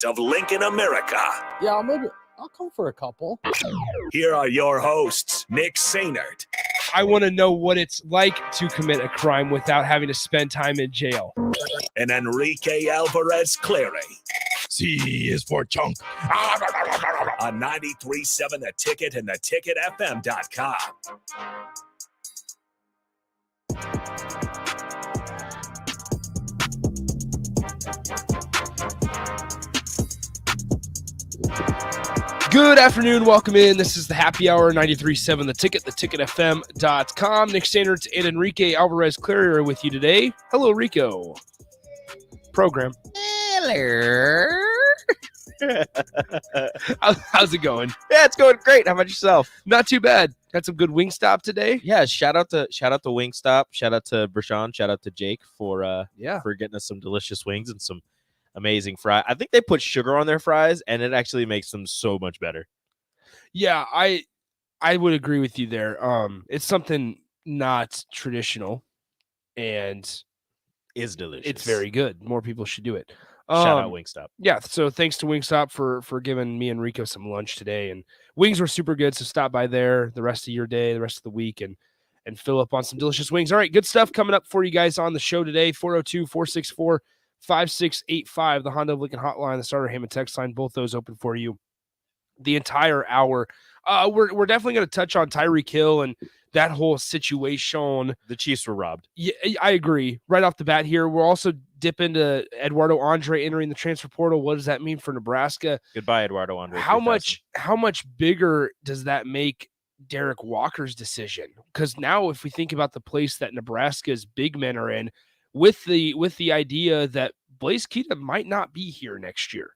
of Lincoln, America. Yeah, I'll come for a couple. Here are your hosts, Nick Sainert. I want to know what it's like to commit a crime without having to spend time in jail. And Enrique Alvarez Clary. C is for chunk. On 93.7 The Ticket and theticketfm.com. Good afternoon. Welcome in. This is the Happy Hour, 93.7 The Ticket, theticketfm.com. Nick Standards and Enrique Alvarez Clary are with you today. Hello, Rico. Program. Hello. How's it going? Yeah, it's going great. How about yourself? Not too bad. Had some good Wingstop today. Yeah, shout out to Wingstop. Shout out to Brashawn. Shout out to Jake for getting us some delicious wings and some amazing fries. I think they put sugar on their fries, and it actually makes them so much better. Yeah, I would agree with you there. It's something not traditional, and Is delicious. it's very good. More people should do it. Shout out Wingstop. Yeah, so thanks to Wingstop for giving me and Rico some lunch today. And wings were super good, so stop by there the rest of your day, the rest of the week, and fill up on some delicious wings. All right, good stuff coming up for you guys on the show today. 402-464-5685, the Honda of Lincoln hotline, the starter Heyman text line, both those open for you the entire hour. We're definitely going to touch on Tyreek Hill and that whole situation. The Chiefs were robbed. Yeah, I agree. Right off the bat here, we'll also dip into Eduardo Andre entering the transfer portal. What does that mean for Nebraska? Goodbye, Eduardo Andre. How much bigger does that make Derek Walker's decision? Because now, if we think about the place that Nebraska's big men are in, with the idea that Blaise Keita might not be here next year,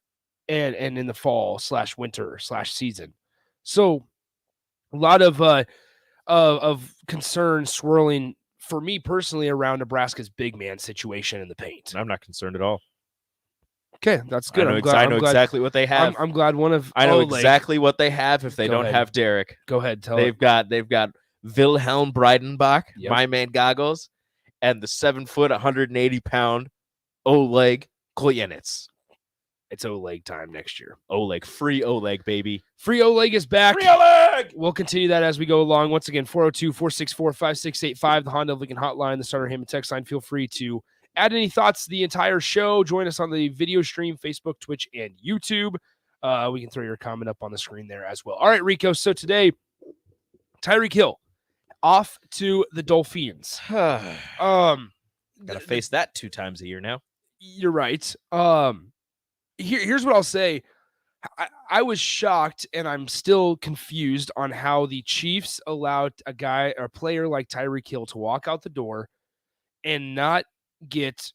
and in the fall / winter / season, so a lot of concern swirling for me personally around Nebraska's big man situation in the paint. I'm not concerned at all. Okay, that's good. I know exactly what they have. I'm glad one of I know exactly what they have if they Go don't ahead. have Derek. Go ahead, tell They've got Wilhelm Breidenbach, Yep. my man goggles, and the 7 foot, 180-pound Oleg Koyenets. It's Oleg time next year. Oleg, free Oleg, baby. Free Oleg is back. Free Oleg! We'll continue that as we go along. Once again, 402-464-5685, the Honda of Lincoln hotline, the starter Heyman text line. Feel free to add any thoughts to the entire show. Join us on the video stream, Facebook, Twitch, and YouTube. We can throw your comment up on the screen there as well. All right, Rico. So today, Tyreek Hill off to the Dolphins. Gotta face that 2 times a year now. You're right. Here's what I'll say. I was shocked, and I'm still confused on how the Chiefs allowed a player like Tyreek Hill to walk out the door and not get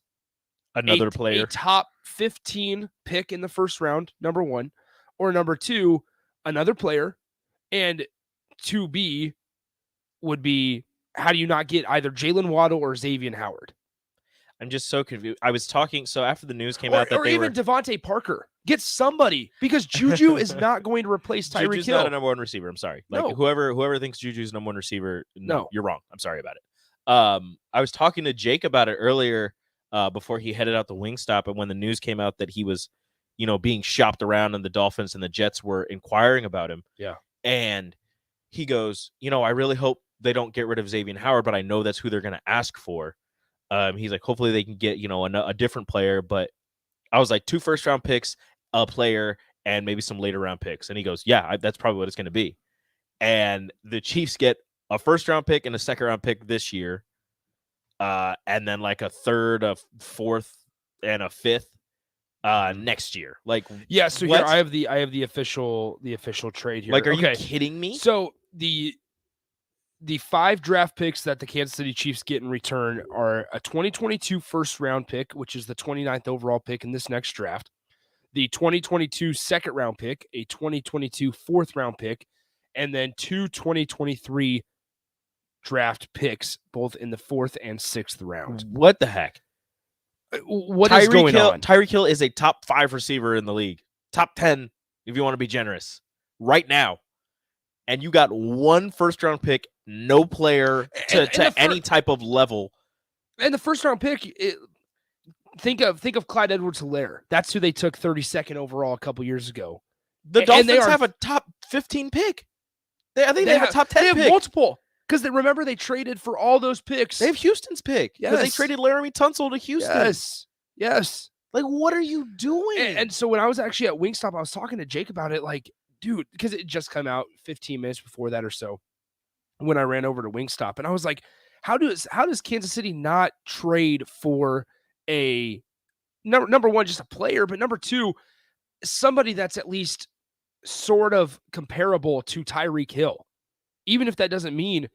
Another player. a top 15 pick in the first round, number one, or number two, another player, and 2B would be, how do you not get either Jalen Waddle or Xavier Howard? I'm just so confused. I was talking, so after the news came out that or they even were... Devontae Parker. Get somebody, because Juju is not going to replace Tyreek Juju's Hill. not a number 1 receiver. I'm sorry. Like, No. whoever thinks Juju's number 1 receiver, No. you're wrong. I'm sorry about it. I was talking to Jake about it earlier before he headed out the Wingstop, and when the news came out that he was, being shopped around and the Dolphins and the Jets were inquiring about him. Yeah. And he goes, I really hope they don't get rid of Xavier Howard, but I know that's who they're going to ask for. He's like, hopefully they can get, a different player. But I was like, 2 first-round picks, a player, and maybe some later-round picks. And he goes, yeah, that's probably what it's going to be. And the Chiefs get a first-round pick and a second-round pick this year, and then like a third, a fourth, and a fifth next year. Like, Yeah, so what? here I have the official trade here. Like, are you kidding me? So the 5 draft picks that the Kansas City Chiefs get in return are a 2022 first round pick, which is the 29th overall pick in this next draft, the 2022 second round pick, a 2022 fourth round pick, and then 2 2023 draft picks, both in the 4th and 6th round. What the heck? What is going on? Tyreek Hill is a top 5 receiver in the league. Top 10, if you want to be generous, right now. And you got 1 first-round pick, no player to any type of level. And the first round pick, think of Clyde Edwards-Helaire. That's who they took 32nd overall a couple years ago. The And Dolphins they are- have a top 15 pick. I think they have a top 10 They have pick. multiple because remember they traded for all those picks. They have Houston's pick because they Yes. traded Laramie Tunsil to Houston. Yes. Like, what are you doing? And so when I was actually at Wingstop, I was talking to Jake about it. Like, dude, because it just come out 15 minutes before that or so when I ran over to Wingstop, and I was like, how does Kansas City not trade for a number one, just a player, but number two, somebody that's at least sort of comparable to Tyreek Hill, even if that doesn't mean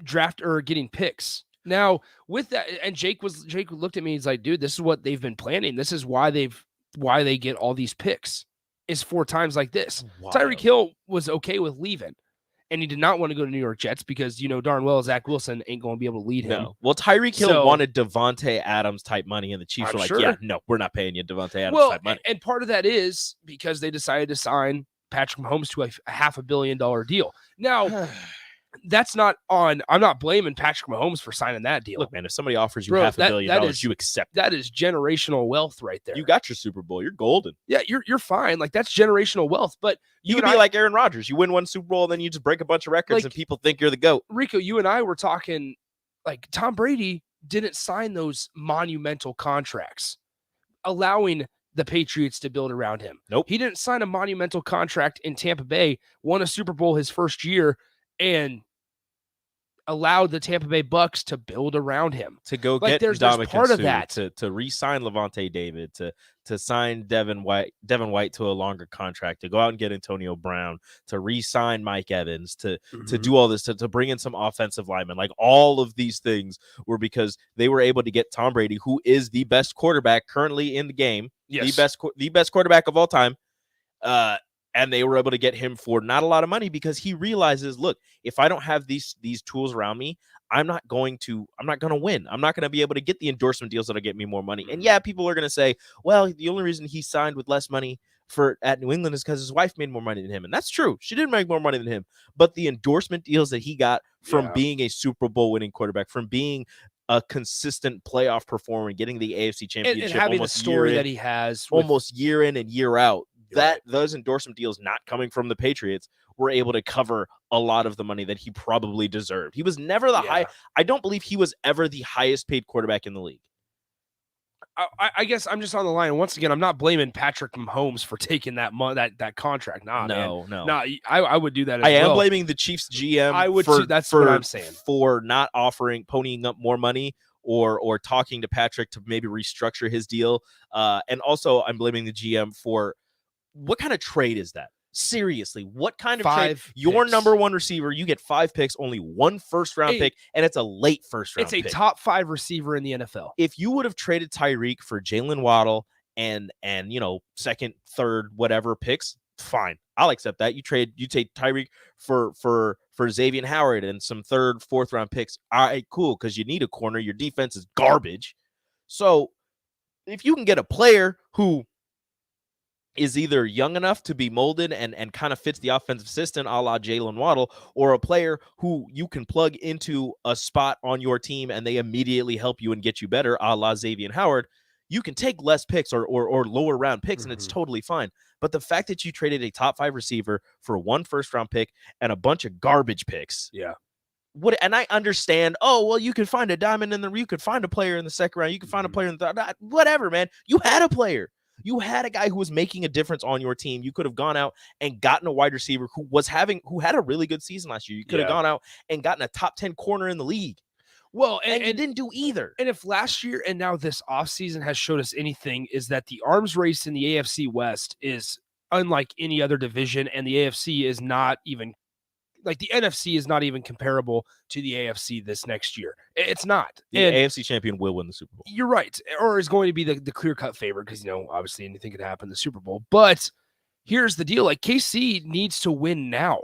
draft or getting picks. Now with that, and Jake looked at me. He's like, dude, this is what they've been planning. This is why they get all these picks is 4 times like this. Wow. Tyreek Hill was okay with leaving, and he did not want to go to New York Jets because you know darn well Zach Wilson ain't going to be able to lead him. No. Well, Tyreek Hill So- wanted Devontae Adams type money, and the Chiefs I'm were like, sure. yeah, no, we're not paying you Devontae Adams Well, type money. and part of that is because they decided to sign Patrick Mahomes to a $500 million deal. Now, that's not on. I'm not blaming Patrick Mahomes for signing that deal. Look, man, if somebody offers you Bro, $500 million, that is- you accept. That is generational wealth right there. You got your Super Bowl. You're golden. Yeah, you're fine. Like that's generational wealth. But You and could be I- like Aaron Rodgers. You win one Super Bowl, and then you just break a bunch of records, Like- and people think you're the GOAT. Rico, you and I were talking. Like Tom Brady didn't sign those monumental contracts, allowing the Patriots to build around him. Nope. He didn't sign a monumental contract in Tampa Bay, won a Super Bowl his first year, and allowed the Tampa Bay Bucks to build around him. To go Like, get there's Ndamukong part of Suh, that. to re-sign Levante David, to sign Devin White to a longer contract, to go out and get Antonio Brown, to re-sign Mike Evans, to do all this, to bring in some offensive linemen. Like all of these things were because they were able to get Tom Brady, who is the best quarterback currently in the game, Yes. the best quarterback of all time. And they were able to get him for not a lot of money because he realizes, look, if I don't have these tools around me, I'm not going to win. I'm not going to be able to get the endorsement deals that'll get me more money. And yeah, people are going to say, well, the only reason he signed with less money at New England is because his wife made more money than him. And that's true. She did make more money than him. But the endorsement deals that he got from being a Super Bowl winning quarterback, from being a consistent playoff performer and getting the AFC Championship, and having the almost story year that in, he has, with- almost year in and year out. Right. Those endorsement deals not coming from the Patriots were able to cover a lot of the money that he probably deserved. He was never the high. I don't believe he was ever the highest paid quarterback in the league. I guess I'm just on the line. Once again, I'm not blaming Patrick Mahomes for taking that contract. Nah, man. No. Nah, I would do that as I am well. blaming the Chiefs GM. I would for, too. That's for, what I'm saying. For not ponying up more money or talking to Patrick to maybe restructure his deal. And also I'm blaming the GM for what kind of trade is that? Seriously, what kind of trade? 5 Your picks. number one receiver, you get 5 picks, only 1 first-round Hey, pick, and it's a late first-round It's a pick. top 5 receiver in the NFL. If you would have traded Tyreek for Jalen Waddle and second, third, whatever picks, fine. I'll accept that. You take Tyreek for Xavier Howard and some third, fourth round picks. All right, cool, because you need a corner. Your defense is garbage. So if you can get a player who is either young enough to be molded and kind of fits the offensive system a la Jalen Waddle, or a player who you can plug into a spot on your team and they immediately help you and get you better a la Xavier Howard, you can take less picks or lower round picks and it's totally fine. But the fact that you traded a top 5 receiver for 1 first-round pick and a bunch of garbage picks. Yeah. And I understand, you could find a diamond you could find a player in the second round. You could find a player in the third. Whatever, man. You had a player. You had a guy who was making a difference on your team. You could have gone out and gotten a wide receiver who had a really good season last year. You could have gone out and gotten a top 10 corner in the league. Well, And you didn't do either. And if last year and now this offseason has showed us anything, is that the arms race in the AFC West is unlike any other division, and the AFC is not even like the NFC is not even comparable to the AFC this next year. It's not. The And AFC champion will win the Super Bowl. you're right, or is going to be the clear-cut favorite because, obviously anything could happen in the Super Bowl. But here's the deal. Like, KC needs to win now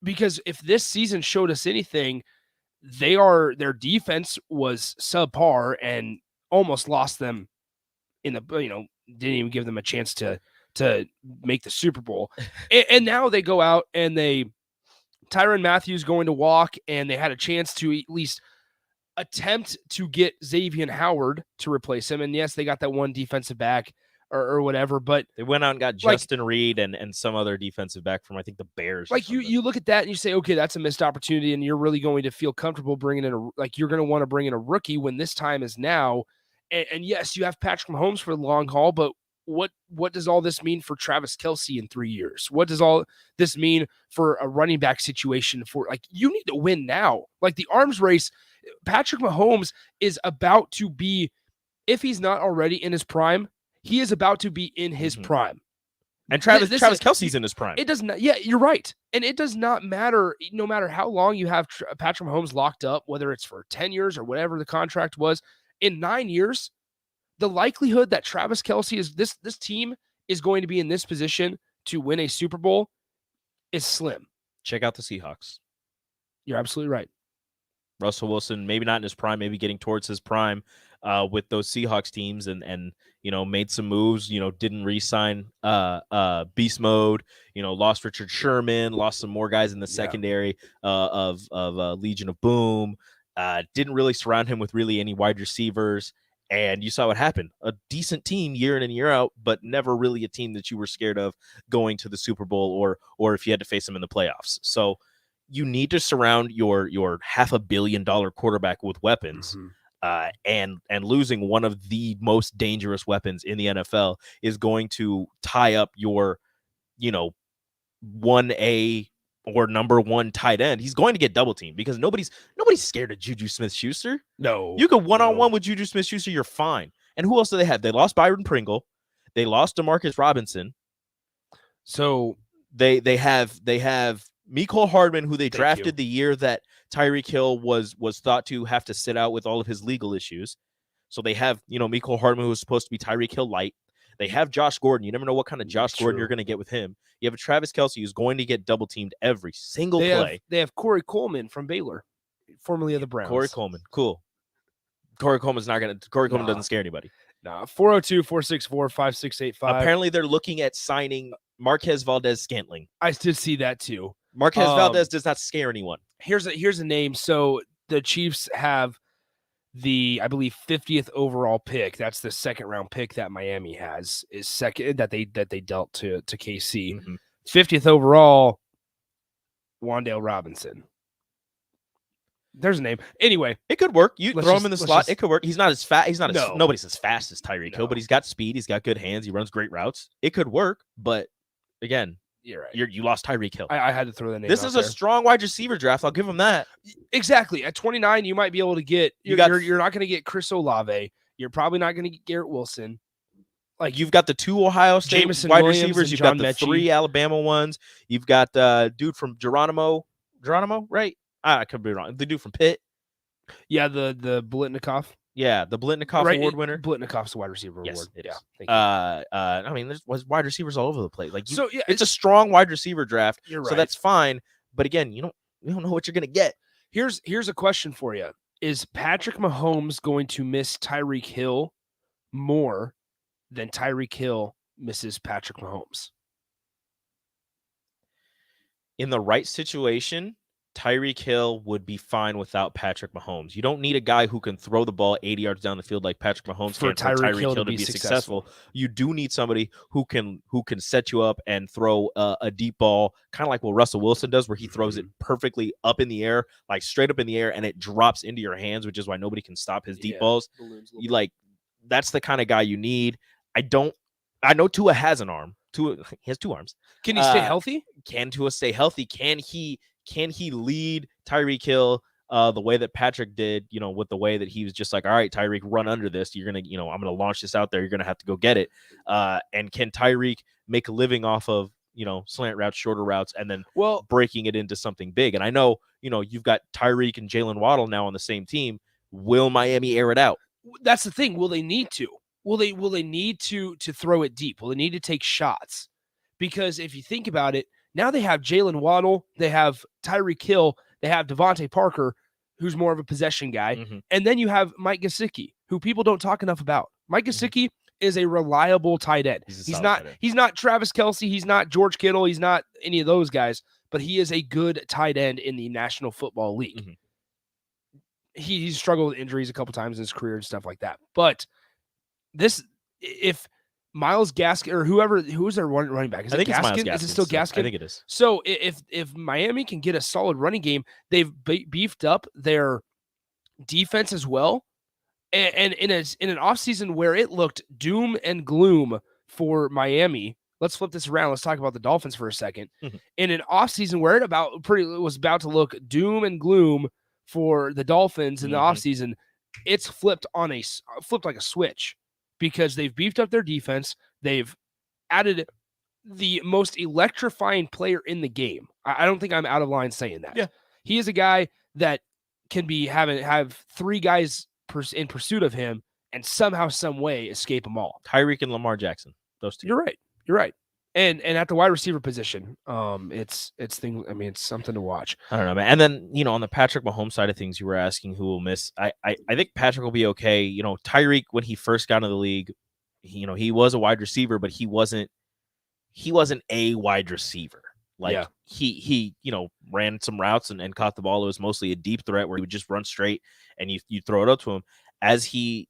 because if this season showed us anything, their defense was subpar and almost lost them in the, didn't even give them a chance to make the Super Bowl. and now they go out and Tyrann Mathieu going to walk, and they had a chance to at least attempt to get Xavier Howard to replace him. And yes, they got that one defensive back or whatever, but They went out and got Justin Reed and some other defensive back from, I think, the Bears. like you look at that and you say, okay, that's a missed opportunity, and you're really going to feel comfortable bringing in you're going to want to bring in a rookie when this time is now. And yes, you have Patrick Mahomes for the long haul, but what does all this mean for Travis Kelce in 3 years? What does all this mean for a running back situation? For you need to win now. Like the arms race, Patrick Mahomes is about to be, if he's not already in his prime, he is about to be in his prime. And Travis Kelce's in his prime. It does not. Yeah, you're right. And it does not matter, no matter how long you have Patrick Mahomes locked up, whether it's for 10 years or whatever the contract was. In 9 years, the likelihood that Travis Kelce is this team is going to be in this position to win a Super Bowl is slim. Check out the Seahawks. You're absolutely right. Russell Wilson, maybe not in his prime, maybe getting towards his prime with those Seahawks teams and made some moves, didn't re-sign Beast Mode, lost Richard Sherman, lost some more guys in the secondary of Legion of Boom, didn't really surround him with really any wide receivers. And you saw what happened. A decent team year in and year out, but never really a team that you were scared of going to the Super Bowl or if you had to face them in the playoffs. So you need to surround your $500 million quarterback with weapons. And losing one of the most dangerous weapons in the NFL is going to tie up your 1A or number one tight end. He's going to get double teamed because nobody's scared of Juju Smith-Schuster. No. You go one-on-one with Juju Smith-Schuster, you're fine. And who else do they have? They lost Byron Pringle. They lost DeMarcus Robinson. So they have Mecole Hardman, who they drafted the year that Tyreek Hill was thought to have to sit out with all of his legal issues. So they have, Mecole Hardman, who was supposed to be Tyreek Hill light. They have Josh Gordon. You never know what kind of Josh Gordon you're going to get with him. You have a Travis Kelce who's going to get double teamed every single play. They have Corey Coleman from Baylor, formerly of the Browns. Corey Coleman, cool. Corey Coleman doesn't scare anybody. Nah, 402-464-5685. Apparently, they're looking at signing Marquez Valdez-Scantling. I did see that too. Marquez Valdez does not scare anyone. Here's a name. So the Chiefs have the, I believe, 50th overall pick. That's the second round pick that Miami has, is second that they dealt to KC. 50th overall, Wan'Dale Robinson. There's a name. Anyway, it could work. You throw him in the slot. It could work. He's not as fast. Nobody's as fast as Tyreek Hill, but he's got speed. He's got good hands. He runs great routes. It could work, but again, you're right. You lost Tyreek Hill. I had to throw the name. This is a strong wide receiver draft. I'll give him that. Exactly. At 29, you might be able to get. You're not going to get Chris Olave. You're probably not going to get Garrett Wilson. Like you've got the 2 Ohio State Jameson wide Williams receivers. You've John got the Mechie. 3 Alabama ones. You've got the dude from Geronimo, right? I could be wrong. The dude from Pitt. Yeah, the Blitnikoff. Yeah, the Blitnikoff Award winner. Blitnikoff's the wide receiver yes, award. It is. Yeah. I mean, there's wide receivers all over the place. It's a strong wide receiver draft. You're right. So that's fine. But again, you don't know what you're gonna get. Here's a question for you: is Patrick Mahomes going to miss Tyreek Hill more than Tyreek Hill misses Patrick Mahomes? In the right situation, Tyreek Hill would be fine without Patrick Mahomes. You don't need a guy who can throw the ball 80 yards down the field like Patrick Mahomes for can Tyreek Hill to be successful. You do need somebody who can set you up and throw a deep ball, kind of like what Russell Wilson does, where he throws it perfectly up in the air, like straight up in the air, and it drops into your hands, which is why nobody can stop his deep balls. That's the kind of guy you need. I know Tua has an arm. He has 2 arms. Can he stay healthy? Can Tua stay healthy? Can he lead Tyreek Hill the way that Patrick did, with the way that he was just like, all right, Tyreek, run under this. You're going to, I'm going to launch this out there. You're going to have to go get it. And can Tyreek make a living off of, slant routes, shorter routes, and then breaking it into something big? And I know, you've got Tyreek and Jalen Waddle now on the same team. Will Miami air it out? That's the thing. Will they need to? Will they need to throw it deep? Will they need to take shots? Because if you think about it, now they have Jalen Waddle, they have Tyreek Hill, they have Devontae Parker, who's more of a possession guy, and then you have Mike Gesicki, who people don't talk enough about. Mike Gesicki is a reliable tight end. He's not Travis Kelce, he's not George Kittle, he's not any of those guys, but he is a good tight end in the National Football League. he's struggled with injuries a couple times in his career and stuff like that. But if Myles Gaskin or who's their running back, is I it think it's Myles Gaskin? Is it still Gaskin. Gaskin? I think it is. So if Miami can get a solid running game, they've beefed up their defense as well. And in an offseason where it looked doom and gloom for Miami, let's flip this around. Let's talk about the Dolphins for a second. In an offseason where it was about to look doom and gloom for the Dolphins in the offseason, it's flipped like a switch because they've beefed up their defense. They've added the most electrifying player in the game. I don't think I'm out of line saying that. Yeah. He is a guy that can have three guys in pursuit of him and somehow, some way escape them all. Tyreek and Lamar Jackson. Those two. You're right. And at the wide receiver position, it's something to watch. I don't know, man. And then, on the Patrick Mahomes side of things, you were asking who will miss. I think Patrick will be okay. Tyreek, when he first got into the league, he was a wide receiver, but he wasn't a wide receiver. He ran some routes and caught the ball. It was mostly a deep threat where he would just run straight and you throw it up to him. As he,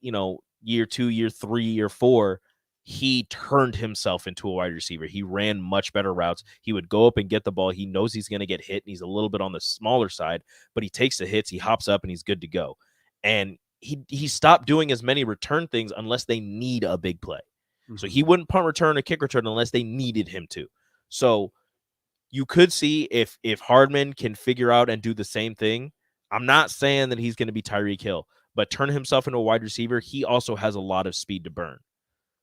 year 2, year 3, year 4, he turned himself into a wide receiver. He ran much better routes. He would go up and get the ball. He knows he's going to get hit, and he's a little bit on the smaller side, but he takes the hits, he hops up, and he's good to go. And he stopped doing as many return things unless they need a big play. So he wouldn't punt return or kick return unless they needed him to. So you could see if Hardman can figure out and do the same thing. I'm not saying that he's going to be Tyreek Hill, but turn himself into a wide receiver, he also has a lot of speed to burn.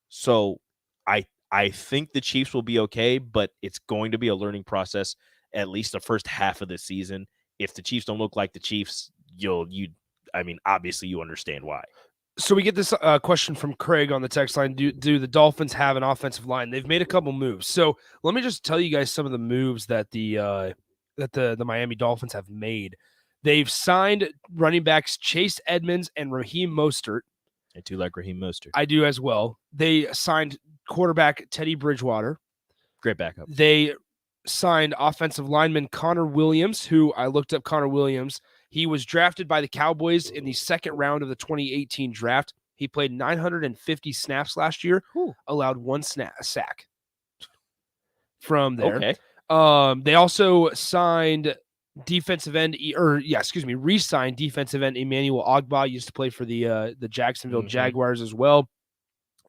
So I think the Chiefs will be okay, but it's going to be a learning process at least the first half of the season. If the Chiefs don't look like the Chiefs, obviously you understand why. So we get this question from Craig on the text line. Do the Dolphins have an offensive line? They've made a couple moves. So let me just tell you guys some of the moves that the Miami Dolphins have made. They've signed running backs Chase Edmonds and Raheem Mostert. I do like Raheem Mostert. I do as well. They signed quarterback Teddy Bridgewater. Great backup. They signed offensive lineman Connor Williams, who I looked up Connor Williams. He was drafted by the Cowboys in the second round of the 2018 draft. He played 950 snaps last year, allowed one sack from there. Okay. They also signed re-signed defensive end Emmanuel Ogbah, used to play for the Jacksonville Jaguars as well.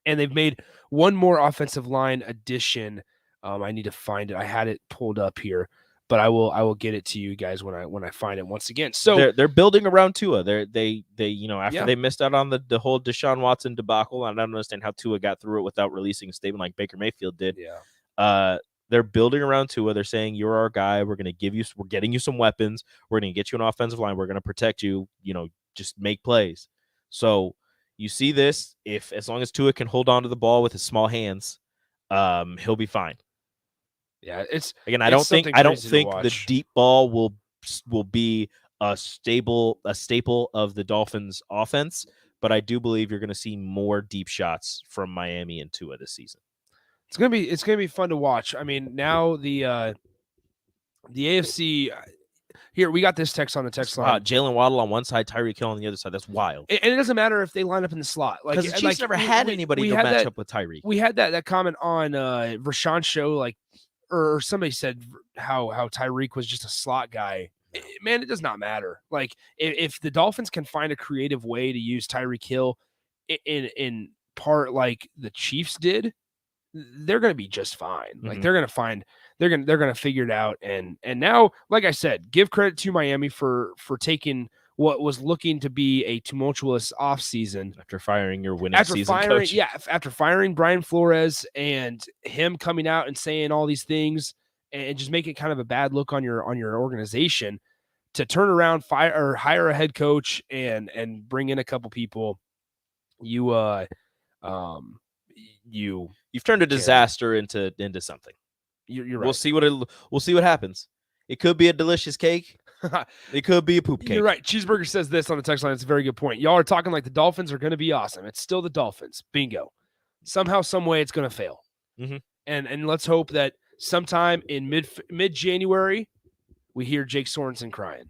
And they've made one more offensive line addition. I need to find it. I had it pulled up here, but I will get it to you guys when I find it once again. So they're building around Tua. They they missed out on the whole Deshaun Watson debacle, and I don't understand how Tua got through it without releasing a statement like Baker Mayfield did. Yeah. They're building around Tua. They're saying, you're our guy. We're getting you some weapons. We're going to get you an offensive line. We're going to protect you. Just make plays. So you see this, as long as Tua can hold on to the ball with his small hands, he'll be fine. Yeah, I don't think the deep ball will be a staple of the Dolphins offense, but I do believe you're going to see more deep shots from Miami and Tua this season. It's gonna be fun to watch. I mean, now the AFC. Here we got this text on the text line. Jalen Waddle on one side, Tyreek Hill on the other side. That's wild. And it doesn't matter if they line up in the slot. Because the Chiefs never had anybody to match up with Tyreek. We had that comment on Rashawn's show, or somebody said how Tyreek was just a slot guy. Man, it does not matter. If the Dolphins can find a creative way to use Tyreek Hill in part like the Chiefs did, they're going to be just fine. They're going to figure it out. And now, like I said, give credit to Miami for taking what was looking to be a tumultuous offseason. After firing your winning season coach. Yeah, after firing Brian Flores and him coming out and saying all these things and just make it kind of a bad look on your organization, to turn around, hire a head coach and bring in a couple people. You've turned a disaster into something. You're right. We'll see what happens. It could be a delicious cake. It could be a poop cake. You're right. Cheeseburger says this on the text line. It's a very good point. Y'all are talking like the Dolphins are going to be awesome. It's still the Dolphins. Bingo. Somehow, some way, it's going to fail. And let's hope that sometime in mid January, we hear Jake Sorensen crying.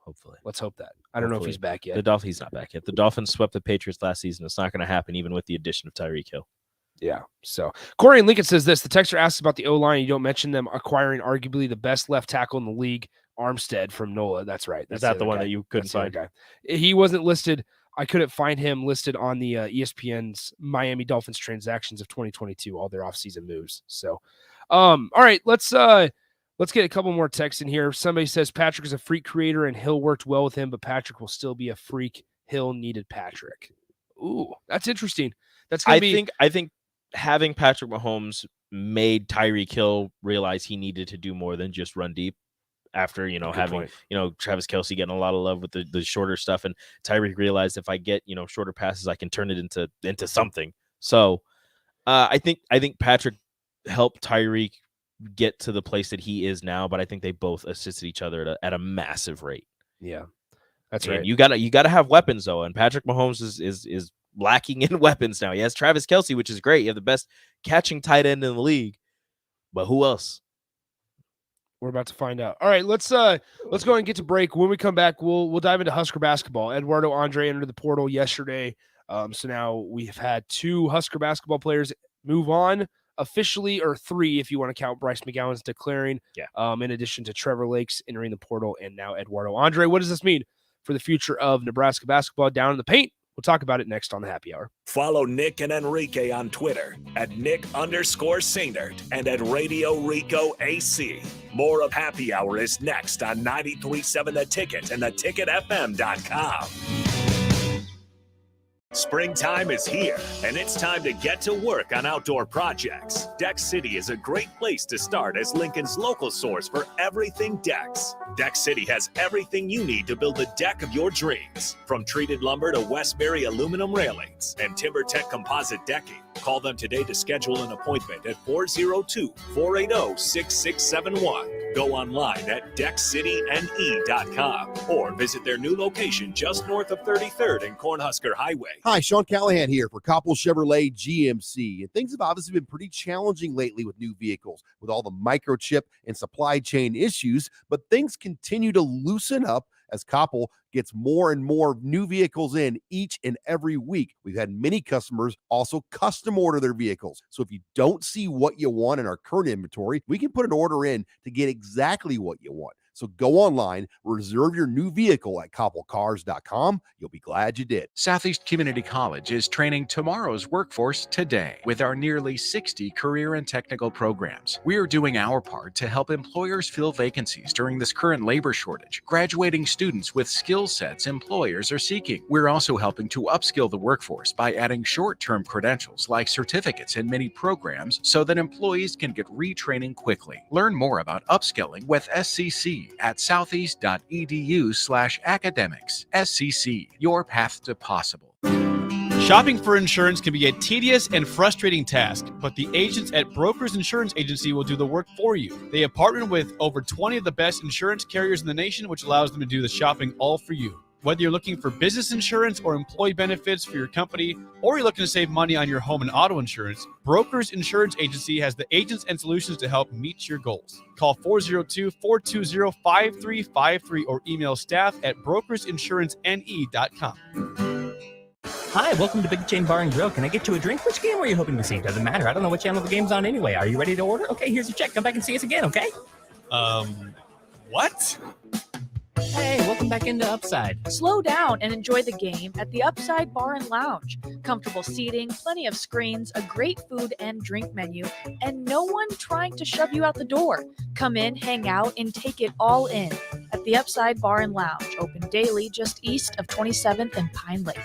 Hopefully. Let's hope that. I don't know if Hopefully. he's back yet. He's not back yet. The Dolphins swept the Patriots last season. It's not going to happen even with the addition of Tyreek Hill. Yeah. So Corey and Lincoln says this. The texter asks about the O-line. You don't mention them acquiring arguably the best left tackle in the league, Armstead from NOLA. That's right. Is that the one that you couldn't find? Guy. He wasn't listed. I couldn't find him listed on the ESPN's Miami Dolphins transactions of 2022, all their offseason moves. So, all right, let's get a couple more texts in here. Somebody says Patrick is a freak creator and Hill worked well with him, but Patrick will still be a freak. Hill needed Patrick. Ooh, that's interesting. That's gonna I think having Patrick Mahomes made Tyreek Hill realize he needed to do more than just run deep. After having Travis Kelce getting a lot of love with the shorter stuff, and Tyreek realized if I get shorter passes, I can turn it into something. So I think Patrick helped Tyreek get to the place that he is now, but I think they both assisted each other at a massive rate. Yeah, that's and right. You gotta have weapons though, and Patrick Mahomes is lacking in weapons now. He has Travis Kelce, which is great. You have the best catching tight end in the league, but who else? We're about to find out. All right, let's go ahead and get to break. When we come back, we'll dive into Husker basketball. Eduardo Andre entered the portal yesterday. So now we've had 2 Husker basketball players move on officially, or 3 if you want to count Bryce McGowan's declaring. Yeah. In addition to Trevor Lakes entering the portal, and now Eduardo Andre. What does this mean for the future of Nebraska basketball down in the paint? We'll talk about it next on the Happy Hour. Follow Nick and Enrique on Twitter at Nick_Sainert and at Radio Rico AC. More of Happy Hour is next on 93.7 The Ticket and theticketfm.com. Springtime is here, and it's time to get to work on outdoor projects. Deck City is a great place to start as Lincoln's local source for everything decks. Deck City has everything you need to build the deck of your dreams, from treated lumber to Westbury aluminum railings and TimberTech composite decking. Call them today to schedule an appointment at 402-480-6671. Go online at deckcityne.com or visit their new location just north of 33rd and Cornhusker Highway. Hi, Sean Callahan here for Koppel Chevrolet GMC. And things have obviously been pretty challenging lately with new vehicles, with all the microchip and supply chain issues, but things continue to loosen up as Koppel gets more and more new vehicles in each and every week. We've had many customers also custom order their vehicles. So if you don't see what you want in our current inventory, we can put an order in to get exactly what you want. So go online, reserve your new vehicle at koppelcars.com. You'll be glad you did. Southeast Community College is training tomorrow's workforce today with our nearly 60 career and technical programs. We are doing our part to help employers fill vacancies during this current labor shortage, graduating students with skill sets employers are seeking. We're also helping to upskill the workforce by adding short-term credentials like certificates in many programs so that employees can get retraining quickly. Learn more about upskilling with SCC at southeast.edu/academics. SCC, your path to possible. Shopping for insurance can be a tedious and frustrating task, but the agents at Brokers Insurance Agency will do the work for you. They have partnered with over 20 of the best insurance carriers in the nation, which allows them to do the shopping all for you. Whether you're looking for business insurance or employee benefits for your company, or you're looking to save money on your home and auto insurance, Brokers Insurance Agency has the agents and solutions to help meet your goals. Call 402-420-5353 or email staff@brokersinsurancene.com. Hi, welcome to Big Chain Bar and Grill. Can I get you a drink? Which game were you hoping to see? Doesn't matter. I don't know what channel the game's on anyway. Are you ready to order? Okay, here's your check. Come back and see us again, okay? What? Hey, welcome back into Upside. Slow down and enjoy the game at the Upside Bar and Lounge. Comfortable seating, plenty of screens, a great food and drink menu, and no one trying to shove you out the door. Come in, hang out, and take it all in at the Upside Bar and Lounge, open daily just east of 27th and Pine Lake.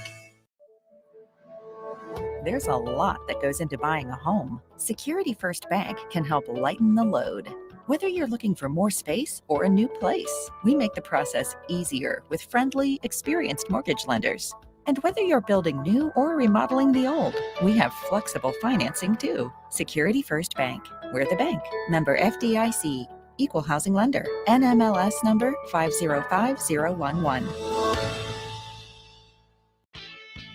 There's a lot that goes into buying a home. Security First Bank can help lighten the load. Whether you're looking for more space or a new place, we make the process easier with friendly, experienced mortgage lenders. And whether you're building new or remodeling the old, we have flexible financing too. Security First Bank. We're the bank. Member FDIC. Equal housing lender. NMLS number 505011.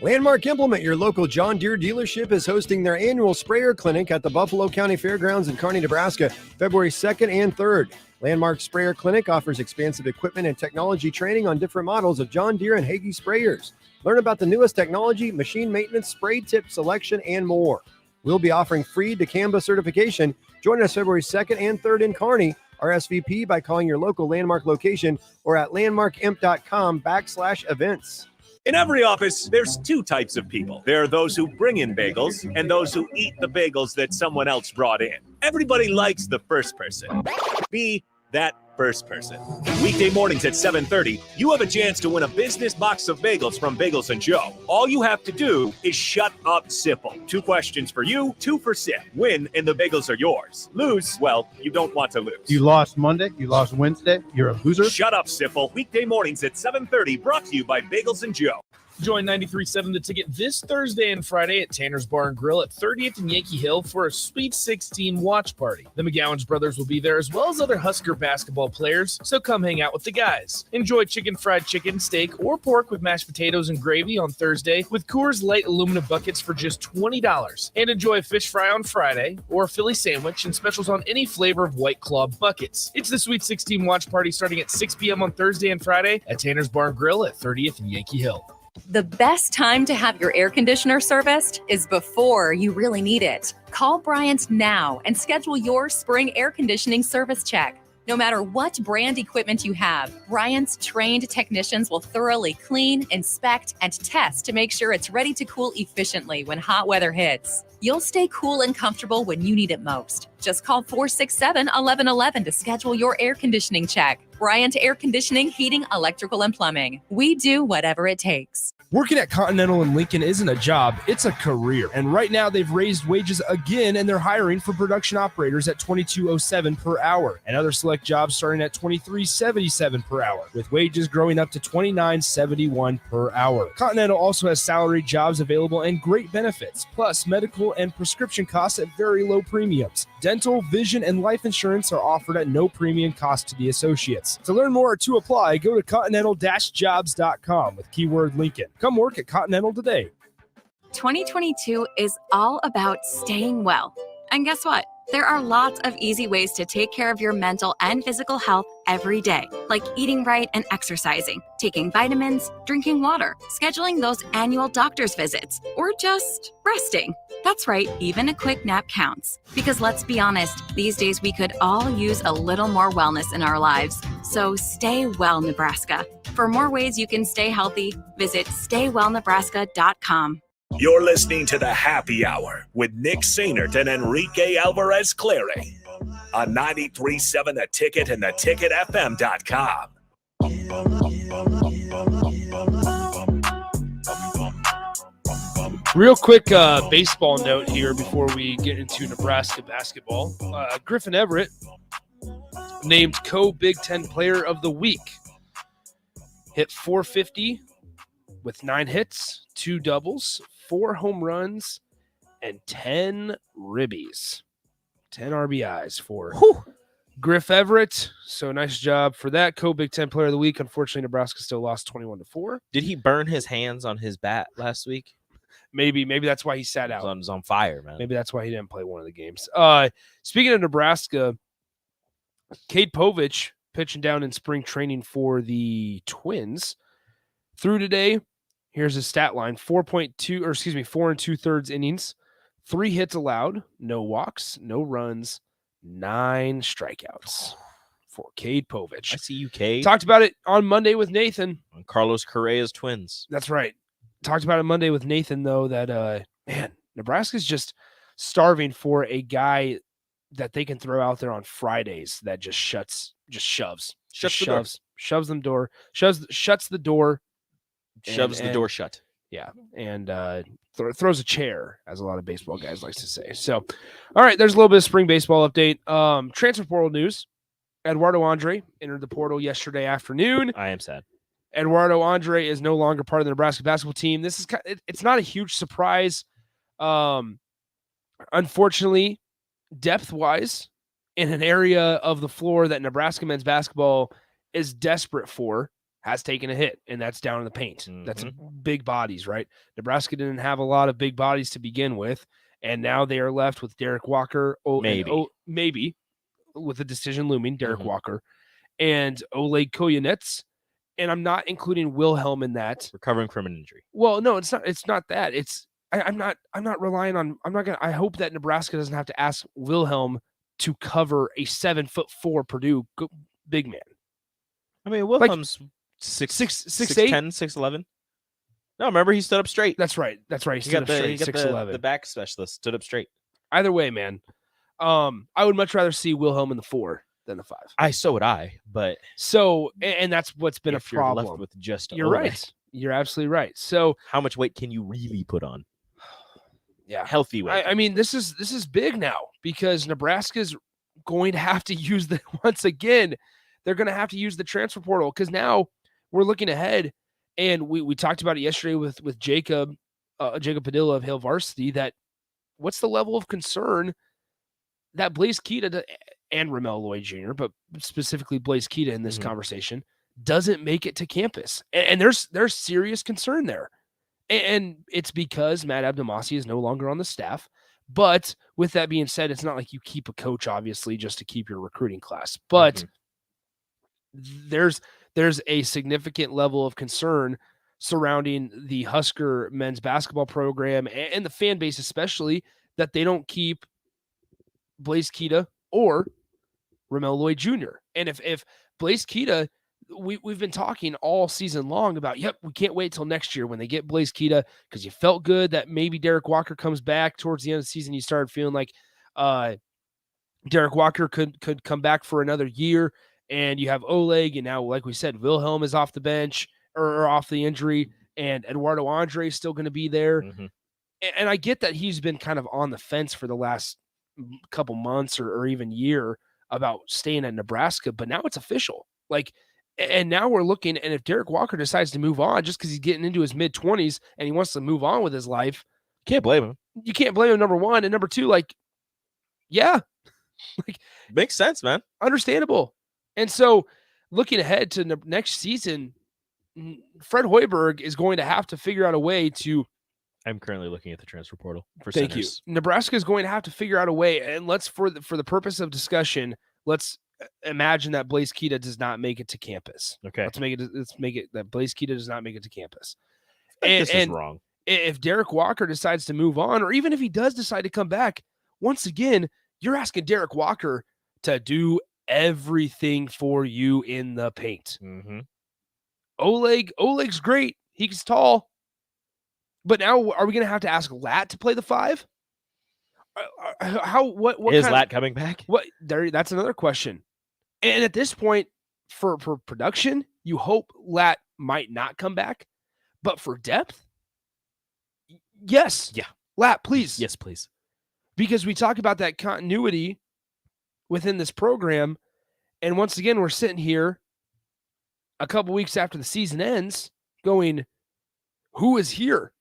Landmark Implement, your local John Deere dealership, is hosting their annual sprayer clinic at the Buffalo County Fairgrounds in Kearney, Nebraska, February 2nd and 3rd. Landmark Sprayer Clinic offers expansive equipment and technology training on different models of John Deere and Hagie sprayers. Learn about the newest technology, machine maintenance, spray tip selection, and more. We'll be offering free dicamba certification. Join us February 2nd and 3rd in Kearney. RSVP by calling your local Landmark location or at landmarkimp.com/events. In every office, there's two types of people. There are those who bring in bagels and those who eat the bagels that someone else brought in. Everybody likes the first person. Be that first person. Weekday mornings at 7:30, you have a chance to win a business box of bagels from Bagels & Joe. All you have to do is shut up, Sipple. 2 questions for you, 2 for Sip. Win and the bagels are yours. Lose, well, you don't want to lose. You lost Monday, you lost Wednesday, you're a loser. Shut up, Sipple. Weekday mornings at 7:30, brought to you by Bagels & Joe. Join 93.7 The Ticket this Thursday and Friday at Tanner's Bar and Grill at 30th and Yankee Hill for a Sweet 16 watch party. The McGowan's brothers will be there as well as other Husker basketball players, so come hang out with the guys. Enjoy fried chicken, steak, or pork with mashed potatoes and gravy on Thursday with Coors Light aluminum buckets for just $20. And enjoy a fish fry on Friday or a Philly sandwich and specials on any flavor of White Claw buckets. It's the Sweet 16 watch party starting at 6 p.m. on Thursday and Friday at Tanner's Bar and Grill at 30th and Yankee Hill. The best time to have your air conditioner serviced is before you really need it. Call Bryant now and schedule your spring air conditioning service check. No matter what brand equipment you have, Bryant's trained technicians will thoroughly clean, inspect, and test to make sure it's ready to cool efficiently when hot weather hits. You'll stay cool and comfortable when you need it most. Just call 467-1111 to schedule your air conditioning check. Bryant Air Conditioning, Heating, Electrical, and Plumbing. We do whatever it takes. Working at Continental in Lincoln isn't a job, it's a career. And right now they've raised wages again and they're hiring for production operators at $22.07 per hour and other select jobs starting at $23.77 per hour, with wages growing up to $29.71 per hour. Continental also has salaried jobs available and great benefits, plus medical and prescription costs at very low premiums. Dental, vision, and life insurance are offered at no premium cost to the associates. To learn more or to apply, go to continental-jobs.com with keyword Lincoln. Come work at Continental today. 2022 is all about staying well. And guess what? There are lots of easy ways to take care of your mental and physical health every day, like eating right and exercising, taking vitamins, drinking water, scheduling those annual doctor's visits, or just resting. That's right, even a quick nap counts. Because let's be honest, these days we could all use a little more wellness in our lives. So stay well, Nebraska. For more ways you can stay healthy, visit StayWellNebraska.com. You're listening to the Happy Hour with Nick Sainert and Enrique Alvarez Clary on 93.7 The Ticket and theticketfm.com. Real quick baseball note here before we get into Nebraska basketball. Griffin Everett named co-Big Ten Player of the Week. Hit .450 with 9 hits, 2 doubles, 4 home runs, and 10 ribbies. 10 RBIs for Griff Everett. So nice job for that. Co-Big Ten Player of the Week. Unfortunately, Nebraska still lost 21-4. Did he burn his hands on his bat last week? Maybe that's why he sat out. It was on fire, man. Maybe that's why he didn't play one of the games. Speaking of Nebraska, Cade Povich pitching down in spring training for the Twins. Through today, here's his stat line: 4 2/3 innings, 3 hits allowed, no walks, no runs, 9 strikeouts for Cade Povich. I see you, Cade. Talked about it on Monday with Nathan. On Carlos Correa's Twins. That's right. Talked about it Monday with Nathan, though, that, Nebraska's just starving for a guy that they can throw out there on Fridays that just shuts the door, shuts the door, shoves the door shut. Yeah, and throws a chair, as a lot of baseball guys likes to say. So, all right, there's a little bit of spring baseball update. Transfer portal news. Eduardo Andre entered the portal yesterday afternoon. I am sad. Eduardo Andre is no longer part of the Nebraska basketball team. This is it's not a huge surprise. Unfortunately, depth-wise, in an area of the floor that Nebraska men's basketball is desperate for, has taken a hit, and that's down in the paint. That's big bodies, right? Nebraska didn't have a lot of big bodies to begin with, and now they are left with Derek Walker. Maybe with the decision looming, Derek Walker and Oleg Koyanets. And I'm not including Wilhelm in that. Recovering from an injury. Well, no, it's not that. I'm not relying on, I hope that Nebraska doesn't have to ask Wilhelm to cover a 7'4" Purdue big man. I mean, Wilhelm's 6'10", 6'11". No, remember he stood up straight. That's right. He stood up straight. 6'11". The back specialist stood up straight. Either way, man. I would much rather see Wilhelm in the 4 than the 5. So would I, but and that's what's been a problem. You're left with just You're right. You're absolutely right. So how much weight can you really put on? Yeah, healthy weight. I mean, this is big now because Nebraska's going to have to use once again. They're going to have to use the transfer portal because now we're looking ahead, and we talked about it yesterday with Jacob Padilla of Hale Varsity. That what's the level of concern that Blaise Keita and Ramel Lloyd Jr., but specifically Blaise Keita in this conversation, doesn't make it to campus. And there's serious concern there. And it's because Matt Abdelmassih is no longer on the staff. But with that being said, it's not like you keep a coach, obviously, just to keep your recruiting class. But there's a significant level of concern surrounding the Husker men's basketball program and the fan base, especially, that they don't keep Blaise Keita or Ramel Lloyd Jr. And if Blaise Keita, we've been talking all season long about, we can't wait till next year when they get Blaise Keita, because you felt good that maybe Derek Walker comes back towards the end of the season. You started feeling like Derek Walker could come back for another year, and you have Oleg, and now, like we said, Wilhelm is off the bench or off the injury, and Eduardo Andre is still going to be there. And I get that he's been kind of on the fence for the last couple months or even year about staying at Nebraska, but now it's official. And now we're looking, and if Derek Walker decides to move on just because he's getting into his mid-20s and he wants to move on with his life, can't blame him. You can't blame him, number one. And number two, makes sense, man. Understandable. And so looking ahead to next season, Fred Hoiberg is going to have to figure out a way to. I'm currently looking at the transfer portal for Thank centers. you. Nebraska is going to have to figure out a way, and let's for the purpose of discussion, let's imagine that Blaise Keita does not make it to campus. Okay. Let's make it that Blaise Keita does not make it to campus. This is wrong. If Derek Walker decides to move on, or even if he does decide to come back, once again, you're asking Derek Walker to do everything for you in the paint. Oleg's great. He's tall. But now, are we going to have to ask Lat to play the 5? What is Lat coming back? That's another question. And at this point, for production, you hope Lat might not come back. But for depth, yes. Yeah. Lat, please. Yes, please. Because we talk about that continuity within this program. And once again, we're sitting here a couple weeks after the season ends going, who is here?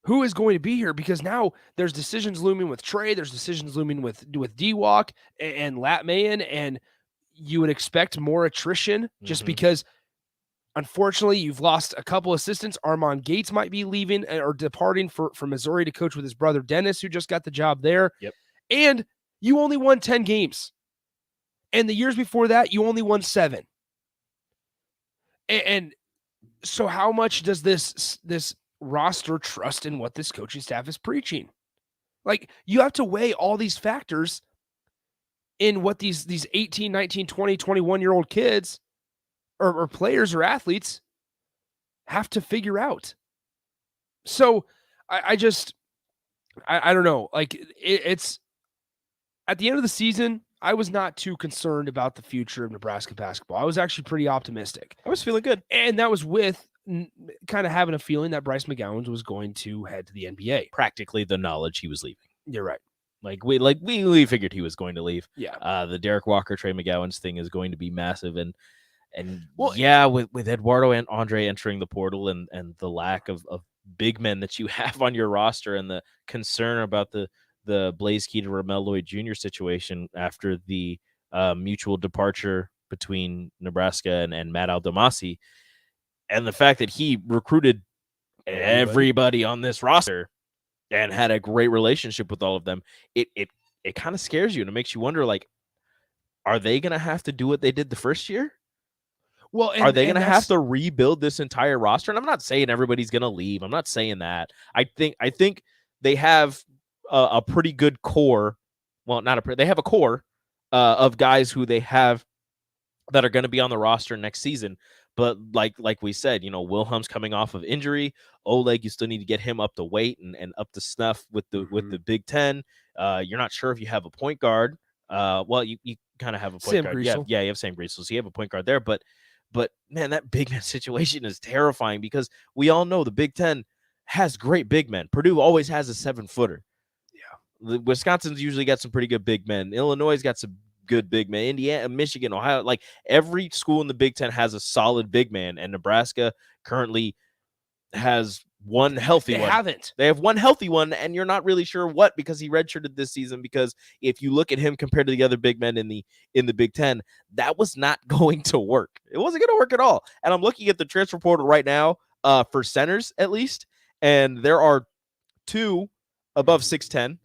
Who is going to be here? Because now there's decisions looming with Trey. There's decisions looming with D-Walk and Lat Mayen, and you would expect more attrition just because, unfortunately, you've lost a couple assistants. Armand Gates might be leaving or departing for Missouri to coach with his brother Dennis, who just got the job there. Yep. And you only won 10 games. And the years before that, you only won 7. And so how much does this roster trust in what this coaching staff is preaching? You have to weigh all these factors in what these 18, 19, 20, 21-year-old kids or players or athletes have to figure out. So I don't know. It's at the end of the season, I was not too concerned about the future of Nebraska basketball. I was actually pretty optimistic. I was feeling good. And that was with kind of having a feeling that Bryce McGowan was going to head to the NBA. Practically the knowledge he was leaving. You're right. We figured he was going to leave. Yeah. The Derek Walker, Trey McGowan's thing is going to be massive. With Eduardo and Andre entering the portal and the lack of big men that you have on your roster and the concern about the Blaise Keita Ramel Lloyd Jr. situation after the mutual departure between Nebraska and Matt Abdelmassih, And the fact that he recruited everybody on this roster and had a great relationship with all of them, it kind of scares you, and it makes you wonder, like, are they going to have to do what they did the first year? Well, are they going to have to rebuild this entire roster? And I'm not saying everybody's going to leave. I'm not saying that. I think they have a pretty good core. Well, they have a core of guys who they have that are going to be on the roster next season. But like we said, Wilhelm's coming off of injury. Oleg, you still need to get him up to weight and up to snuff with the Big Ten. You're not sure if you have a point guard. Well, you kind of have a point guard. Griesel. Yeah, you have Sam Griesel, so you have a point guard there. But man, that big man situation is terrifying because we all know the Big Ten has great big men. Purdue always has a 7-footer. Yeah, Wisconsin's usually got some pretty good big men. Illinois got some good big men. Indiana, Michigan, Ohio, like every school in the Big Ten has a solid big man, and Nebraska currently has one healthy one. They have one healthy one, and you're not really sure what, because he redshirted this season. Because if you look at him compared to the other big men in the Big Ten, that was not going to work. It wasn't going to work at all. And I'm looking at the transfer portal right now for centers, at least, and there are 2 above 6'10".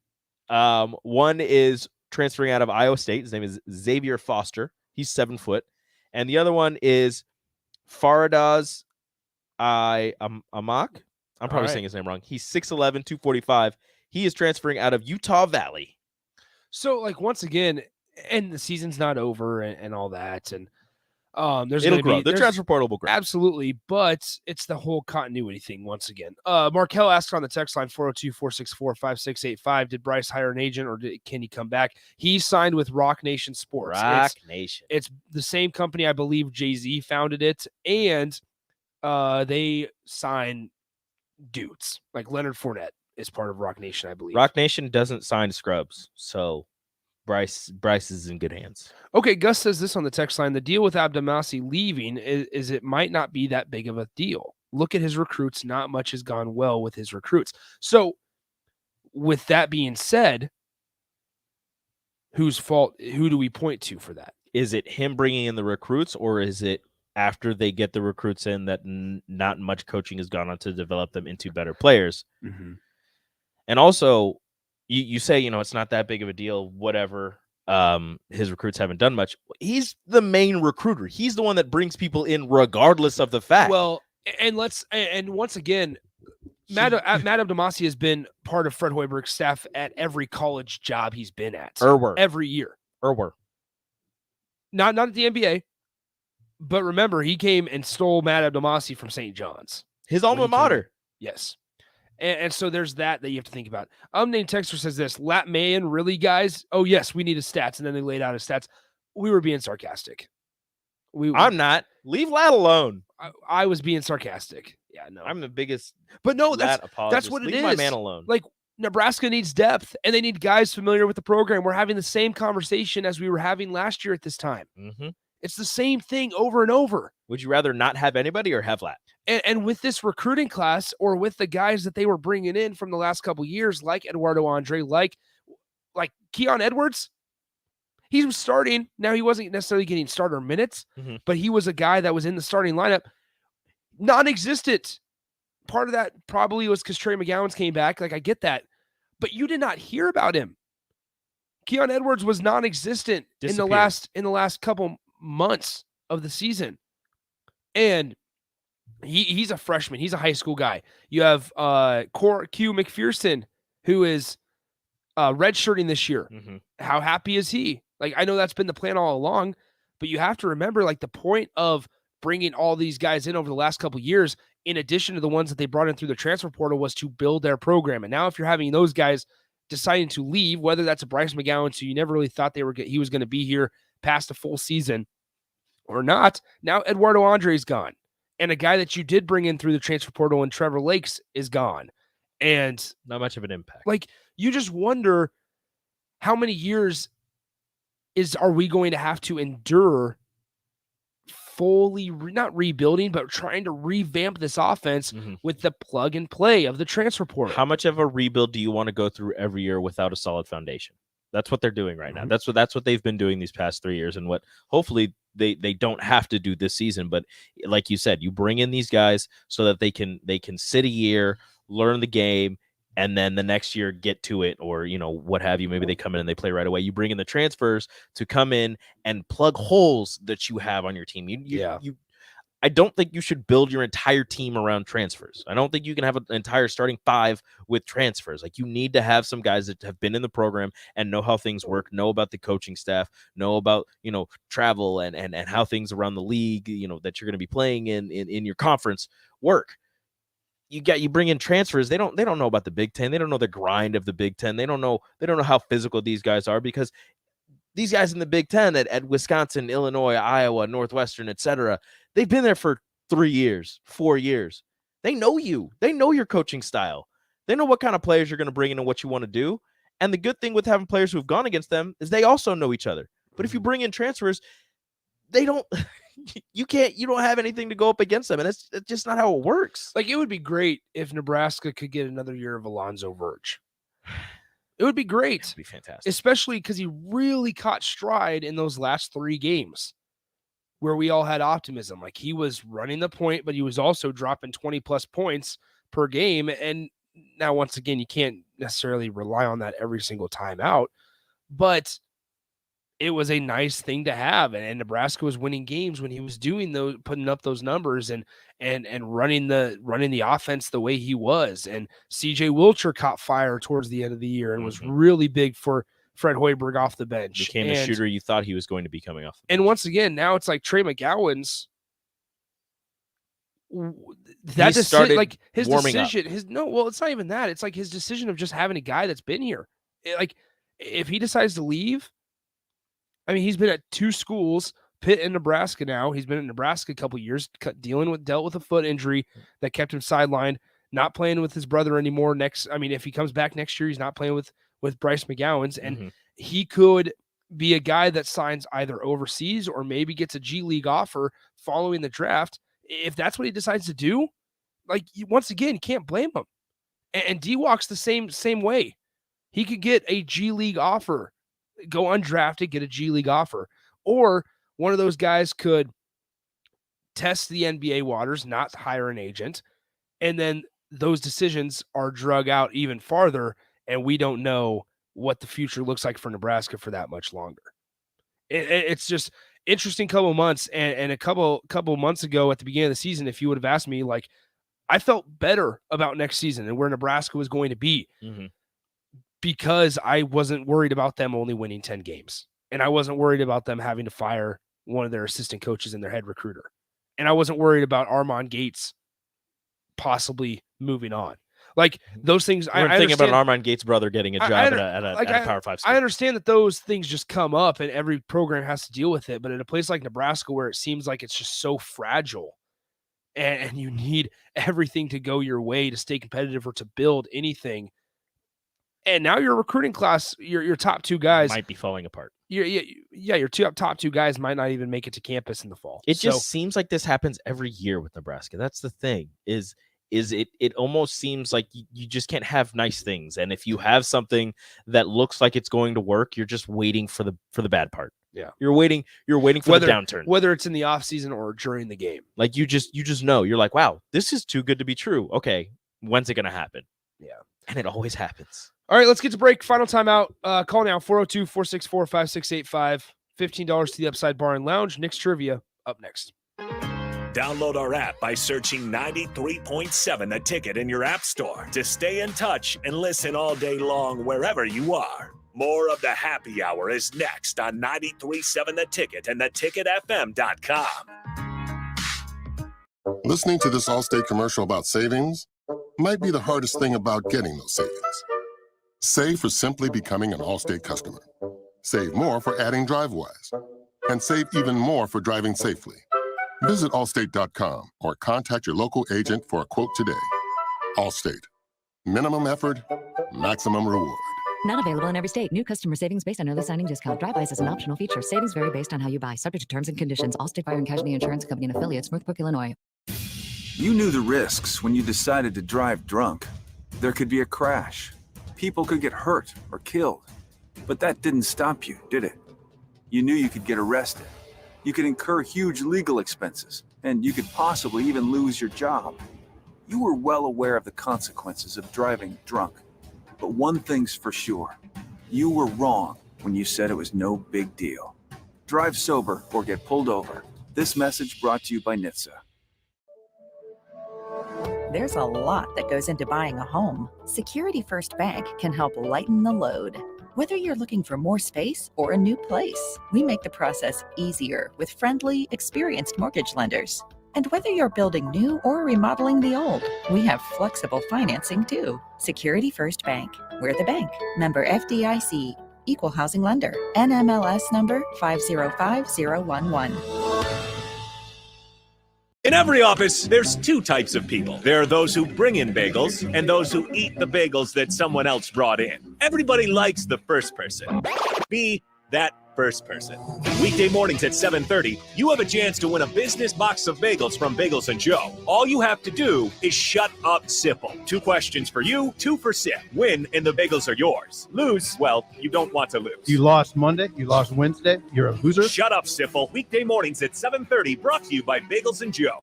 One is transferring out of Iowa State. His name is Xavier Foster. He's 7 foot. And the other one is Faradaz Amak. I'm probably saying his name wrong. He's 6'11", 245. He is transferring out of Utah Valley. So, like, once again, and the season's not over and all that. And it'll grow. The transfer portal will grow. Absolutely. But it's the whole continuity thing once again. Markel asks on the text line 402-464-5685, did Bryce hire an agent or can he come back? He signed with Rock Nation Sports. Nation. It's the same company, I believe Jay-Z founded it. And they sign dudes like Leonard Fournette is part of Rock Nation, I believe. Rock Nation doesn't sign scrubs, so Bryce is in good hands. Okay, Gus says this on the text line: the deal with Abdelmassih leaving is it might not be that big of a deal. Look at his recruits; not much has gone well with his recruits. So, with that being said, whose fault? Who do we point to for that? Is it him bringing in the recruits, or is it after they get the recruits in that not much coaching has gone on to develop them into better players? Mm-hmm. And also, you say, it's not that big of a deal, whatever. His recruits haven't done much. He's the main recruiter. He's the one that brings people in regardless of the fact. Well, and once again, Matt Abdelmassih has been part of Fred Hoiberg's staff at every college job he's been at. Every year. Not at the NBA. But remember, he came and stole Matt Abdelmassih from St. John's. His alma mater. Yes. And so there's that you have to think about. Unnamed Texter says this: Lat Mayan, really, guys? Oh, yes, we need his stats. And then they laid out his stats. We were being sarcastic. I'm not. Leave Lat alone. I was being sarcastic. Yeah, no. I'm the biggest. But no, that's what it is. Leave my man alone. Like, Nebraska needs depth, and they need guys familiar with the program. We're having the same conversation as we were having last year at this time. Mm-hmm. It's the same thing over and over. Would you rather not have anybody or have Lat? And with this recruiting class, or with the guys that they were bringing in from the last couple of years, like Eduardo Andre, like Keon Edwards, he was starting. Now, he wasn't necessarily getting starter minutes, but he was a guy that was in the starting lineup. Non-existent. Part of that probably was because Trey McGowan's came back. Like, I get that. But you did not hear about him. Keon Edwards was non-existent in the last couple months of the season. And he's a freshman. He's a high school guy. You have Q McPherson, who is redshirting this year. Mm-hmm. How happy is he? Like, I know that's been the plan all along, but you have to remember, like, the point of bringing all these guys in over the last couple of years, in addition to the ones that they brought in through the transfer portal, was to build their program. And now if you're having those guys deciding to leave, whether that's a Bryce McGowan, so you never really thought he was going to be here past a full season or not, now Eduardo Andre is gone. And a guy that you did bring in through the transfer portal and Trevor Lakes is gone. And not much of an impact. Like, you just wonder how many years are we going to have to endure fully, not rebuilding, but trying to revamp this offense with the plug and play of the transfer portal. How much of a rebuild do you want to go through every year without a solid foundation? That's what they're doing right now. That's what they've been doing these past 3 years, and what hopefully they don't have to do this season. But like you said, you bring in these guys so that they can sit a year, learn the game, and then the next year get to it, or what have you. Maybe they come in and they play right away. You bring in the transfers to come in and plug holes that you have on your team. I don't think you should build your entire team around transfers. I don't think you can have an entire starting 5 with transfers. Like, you need to have some guys that have been in the program and know how things work, know about the coaching staff, know about, travel and how things around the league, that you're going to be playing in your conference work. You bring in transfers. They don't know about the Big Ten. They don't know the grind of the Big Ten. They don't know how physical these guys are, because these guys in the Big Ten at Wisconsin, Illinois, Iowa, Northwestern, etc., they've been there for 3 years, 4 years. They know you. They know your coaching style. They know what kind of players you're going to bring in and what you want to do. And the good thing with having players who have gone against them is they also know each other. But if you bring in transfers, they don't you don't have anything to go up against them. And it's just not how it works. Like, it would be great if Nebraska could get another year of Alonzo Verge. It would be great. It would be fantastic. Especially because he really caught stride in those last 3 games where we all had optimism. Like, he was running the point, but he was also dropping 20-plus points per game. And now, once again, you can't necessarily rely on that every single time out. But it was a nice thing to have. And Nebraska was winning games when he was doing those, putting up those numbers and running the offense the way he was. And CJ Wilcher caught fire towards the end of the year and was really big for Fred Hoiberg off the bench. Became the shooter you thought he was going to be coming off. And once again, now it's like Trey McGowan's that decision, like his decision, it's not even that. It's like his decision of just having a guy that's been here. Like, if he decides to leave, I mean, he's been at 2 schools, Pitt and Nebraska now. He's been in Nebraska a couple of years, dealt with a foot injury that kept him sidelined, not playing with his brother anymore. If he comes back next year, he's not playing with Bryce McGowan's, and he could be a guy that signs either overseas or maybe gets a G League offer following the draft. If that's what he decides to do, like, once again, you can't blame him. And D-Walk's the same way. He could get a G League offer, go undrafted, get a G League offer. Or one of those guys could test the NBA waters, not hire an agent, and then those decisions are drug out even farther, and we don't know what the future looks like for Nebraska for that much longer. It's just interesting couple months, and a couple months ago at the beginning of the season, if you would have asked me, like, I felt better about next season and where Nebraska was going to be because I wasn't worried about them only winning 10 games. And I wasn't worried about them having to fire one of their assistant coaches and their head recruiter. And I wasn't worried about Armand Gates possibly moving on. Like, those things, I'm thinking about Armand Gates' brother getting a job at a Power 5 school. I understand that those things just come up and every program has to deal with it. But at a place like Nebraska, where it seems like it's just so fragile and you need everything to go your way to stay competitive or to build anything. And now your recruiting class, your top 2 guys might be falling apart. Your top 2 guys might not even make it to campus in the fall. It just seems like this happens every year with Nebraska. That's the thing. Is it almost seems like you just can't have nice things. And if you have something that looks like it's going to work, you're just waiting for the bad part. Yeah. You're waiting for the downturn. Whether it's in the offseason or during the game. Like, you just know. You're like, wow, this is too good to be true. Okay, when's it gonna happen? Yeah. And it always happens. All right, let's get to break. Final timeout. Call now, 402-464-5685. $15 to the Upside Bar and Lounge. Nick's Trivia up next. Download our app by searching 93.7 The Ticket in your app store to stay in touch and listen all day long wherever you are. More of the happy hour is next on 93.7 The Ticket and theticketfm.com. Listening to this Allstate commercial about savings might be the hardest thing about getting those savings. Save for simply becoming an Allstate customer. Save more for adding DriveWise. And save even more for driving safely. Visit Allstate.com or contact your local agent for a quote today. Allstate. Minimum effort, maximum reward. Not available in every state. New customer savings based on early signing discount. DriveWise is an optional feature. Savings vary based on how you buy. Subject to terms and conditions. Allstate Fire and Casualty Insurance Company and Affiliates, Northbrook, Illinois. You knew the risks when you decided to drive drunk. There could be a crash. People could get hurt or killed. But that didn't stop you, did it? You knew you could get arrested. You could incur huge legal expenses, and you could possibly even lose your job. You were well aware of the consequences of driving drunk. But one thing's for sure. You were wrong when you said it was no big deal. Drive sober or get pulled over. This message brought to you by NHTSA. There's a lot that goes into buying a home. Security First Bank can help lighten the load. Whether you're looking for more space or a new place, we make the process easier with friendly, experienced mortgage lenders. And whether you're building new or remodeling the old, we have flexible financing too. Security First Bank. We're the bank. Member FDIC. Equal housing lender. NMLS number 505011. In every office, there's two types of people. There are those who bring in bagels and those who eat the bagels that someone else brought in. Everybody likes the first person. Be that first person. Weekday mornings at 7:30, you have a chance to win a business box of bagels from Bagels & Joe. All you have to do is shut up, Sipple. 2 questions for you, 2 for Sip. Win, and the bagels are yours. Lose, well, you don't want to lose. You lost Monday, you lost Wednesday, you're a loser. Shut up, Sipple. Weekday mornings at 7:30, brought to you by Bagels & Joe.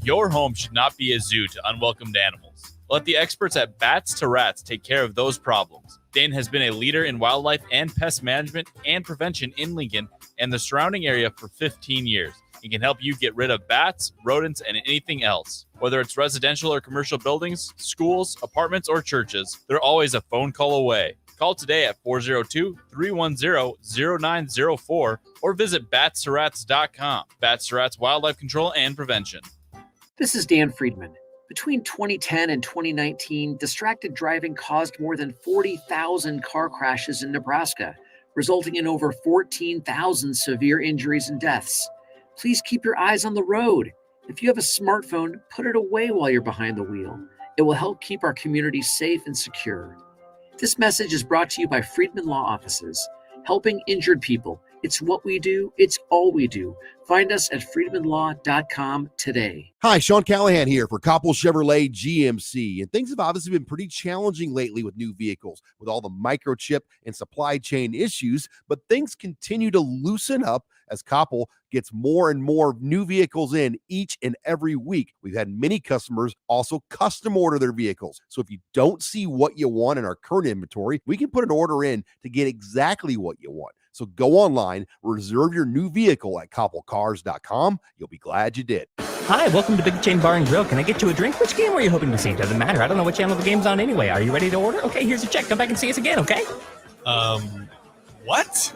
Your home should not be a zoo to unwelcomed animals. Let the experts at Bats to Rats take care of those problems. Dane has been a leader in wildlife and pest management and prevention in Lincoln and the surrounding area for 15 years. He can help you get rid of bats, rodents, and anything else. Whether it's residential or commercial buildings, schools, apartments, or churches, they're always a phone call away. Call today at 402-310-0904 or visit batstoRats.com. Bats to Rats Wildlife Control and Prevention. This is Dan Friedman. Between 2010 and 2019, distracted driving caused more than 40,000 car crashes in Nebraska, resulting in over 14,000 severe injuries and deaths. Please keep your eyes on the road. If you have a smartphone, put it away while you're behind the wheel. It will help keep our community safe and secure. This message is brought to you by Friedman Law Offices, helping injured people. It's what we do. It's all we do. Find us at friedmanlaw.com today. Hi, Sean Callahan here for Koppel Chevrolet GMC. And things have obviously been pretty challenging lately with new vehicles, with all the microchip and supply chain issues. But things continue to loosen up as Koppel gets more and more new vehicles in each and every week. We've had many customers also custom order their vehicles. So if you don't see what you want in our current inventory, we can put an order in to get exactly what you want. So go online, reserve your new vehicle at koppelcars.com. You'll be glad you did. Hi, welcome to Big Chain Bar and Grill. Can I get you a drink? Which game were you hoping to see? Doesn't matter. I don't know what channel the game's on anyway. Are you ready to order? Okay, here's your check. Come back and see us again, okay? What?